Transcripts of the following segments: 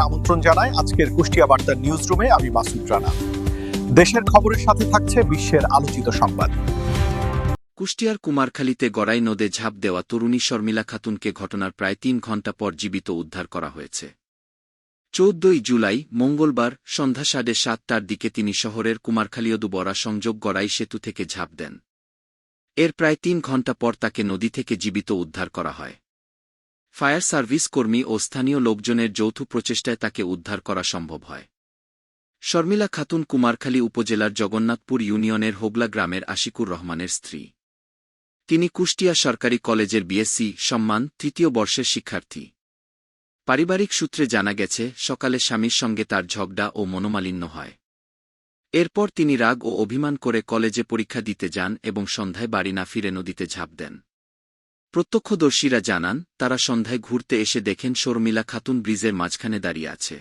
আমন্ত্রণ জানাই আজকের কুষ্টিয়া বার্তার নিউজ রুমে। আমি মাসুদ রানা। দেশের খবরের সাথে থাকছে বিশ্বের আলোচিত সংবাদ। কুষ্টিয়ার কুমারখালীতে গড়াই নদে ঝাঁপ দেওয়া তরুণী শর্মিলা খাতুনকে ঘটনার প্রায় ৩ ঘণ্টা পর জীবিত উদ্ধার করা হয়েছে। ১৪ জুলাই মঙ্গলবার সন্ধ্যা ৭:৩০টার দিকে তিনি শহরের কুমারখালীয়দুবরা সংযোগ গড়াই সেতু থেকে ঝাঁপ দেন। এর প্রায় ৩ ঘণ্টা পর তাকে নদী থেকে জীবিত উদ্ধার করা হয়। ফায়ার সার্ভিস কর্মী ও স্থানীয় লোকজনের যৌথ প্রচেষ্টায় তাকে উদ্ধার করা সম্ভব হয়। শর্মিলা খাতুন কুমারখালী উপজেলার জগন্নাথপুর ইউনিয়নের হোগলা গ্রামের আশিকুর রহমানের স্ত্রী। তিনি কুষ্টিয়া সরকারি কলেজের বিএসসি সম্মান ৩য় বর্ষের শিক্ষার্থী। পারিবারিক সূত্রে জানা গেছে, সকালে স্বামীর সঙ্গে তার ঝগড়া ও মনোমালিন্য হয়। এরপর তিনি রাগ ও অভিমান করে কলেজে পরীক্ষা দিতে যান এবং সন্ধ্যায় বাড়ি না ফিরে নদীতে ঝাঁপ দেন। প্রত্যক্ষদর্শীরা জানান, তারা সন্ধ্যায় ঘুরতে এসে দেখেন শর্মিলা খাতুন ব্রিজের মাঝখানে দাঁড়িয়ে আছে।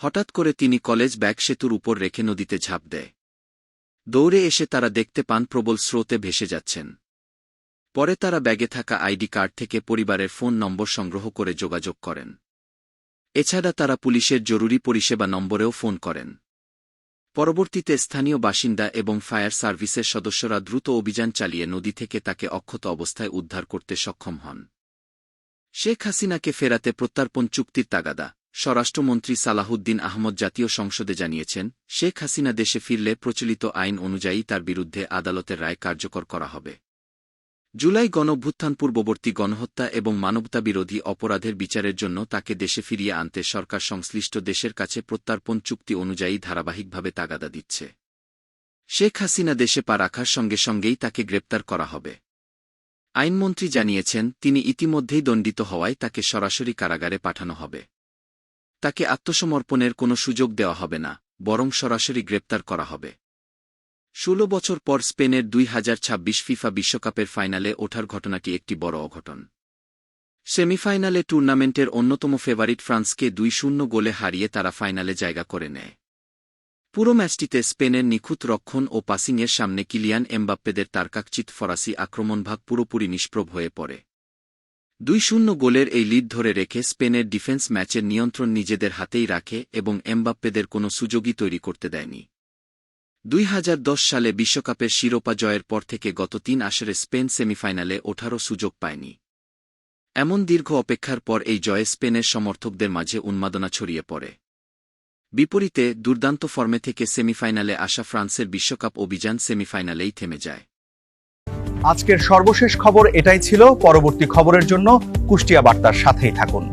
হঠাৎ করে তিনি কলেজ ব্যাগ সেতুর উপর রেখে নদীতে ঝাঁপ দেয়। দৌড়ে এসে তারা দেখতে পান প্রবল স্রোতে ভেসে যাচ্ছেন। পরে তারা ব্যাগে থাকা আইডি কার্ড থেকে পরিবারের ফোন নম্বর সংগ্রহ করে যোগাযোগ করেন। এছাড়া তারা পুলিশের জরুরি পরিষেবা নম্বরেও ফোন করেন। পরবর্তীতে স্থানীয় বাসিন্দা এবং ফায়ার সার্ভিসের সদস্যরা দ্রুত অভিযান চালিয়ে নদী থেকে তাকে অক্ষত অবস্থায় উদ্ধার করতে সক্ষম হন। শেখ হাসিনাকে ফেরাতে প্রত্যর্পণ চুক্তির তাগাদা। স্বরাষ্ট্রমন্ত্রী সালাহুদ্দিন আহমদ জাতীয় সংসদে জানিয়েছেন, শেখ হাসিনা দেশে ফিরলে প্রচলিত আইন অনুযায়ী তার বিরুদ্ধে আদালতের রায় কার্যকর করা হবে। জুলাই গণঅভ্যুত্থান পূর্ববর্তী গণহত্যা এবং মানবতাবিরোধী অপরাধের বিচারের জন্য তাকে দেশে ফিরিয়ে আনতে সরকার সংশ্লিষ্ট দেশের কাছে প্রত্যর্পণ চুক্তি অনুযায়ী ধারাবাহিকভাবে তাগাদা দিচ্ছে। শেখ হাসিনা দেশে পা রাখার সঙ্গে সঙ্গেই তাকে গ্রেপ্তার করা হবে। আইনমন্ত্রী জানিয়েছেন, তিনি ইতিমধ্যেই দণ্ডিত হওয়ায় তাকে সরাসরি কারাগারে পাঠানো হবে। তাকে আত্মসমর্পণের কোনো সুযোগ দেওয়া হবে না, বরং সরাসরি গ্রেপ্তার করা হবে। ১৬ বছর পর স্পেনের ২০২৬ ফিফা বিশ্বকাপের ফাইনালে ওঠার ঘটনাটি একটি বড় অঘটন। সেমিফাইনালে টুর্নামেন্টের অন্যতম ফেভারিট ফ্রান্সকে ২-০ গোলে হারিয়ে তারা ফাইনালে জায়গা করে নেয়। পুরো ম্যাচটিতে স্পেনের নিখুঁত রক্ষণ ও পাসিংয়ের সামনে কিলিয়ান এমবাপ্পেদের তারকাখচিত ফরাসি আক্রমণভাগ পুরোপুরি নিষ্প্রভ হয়ে পড়ে। ২-০ গোলের এই লিড ধরে রেখে স্পেনের ডিফেন্স ম্যাচের নিয়ন্ত্রণ নিজেদের হাতেই রাখে এবং এমবাপ্পেদের কোনো সুযোগই তৈরি করতে দেয়নি। ২০১০ সালে বিশ্বকাপের শিরোপা জয়ের পর থেকে গত ৩ আসরে স্পেন সেমিফাইনালে ওঠারও সুযোগ পায়নি। এমন দীর্ঘ অপেক্ষার পর এই জয়ে স্পেনের সমর্থকদের মাঝে উন্মাদনা ছড়িয়ে পড়ে। বিপরীতে দুর্দান্ত ফর্মে থেকে সেমিফাইনালে আসা ফ্রান্সের বিশ্বকাপ অভিযান সেমিফাইনালেই থেমে যায়। আজকের সর্বশেষ খবর এটাই ছিল। পরবর্তী খবরের জন্য কুষ্টিয়া বার্তার সাথেই থাকুন।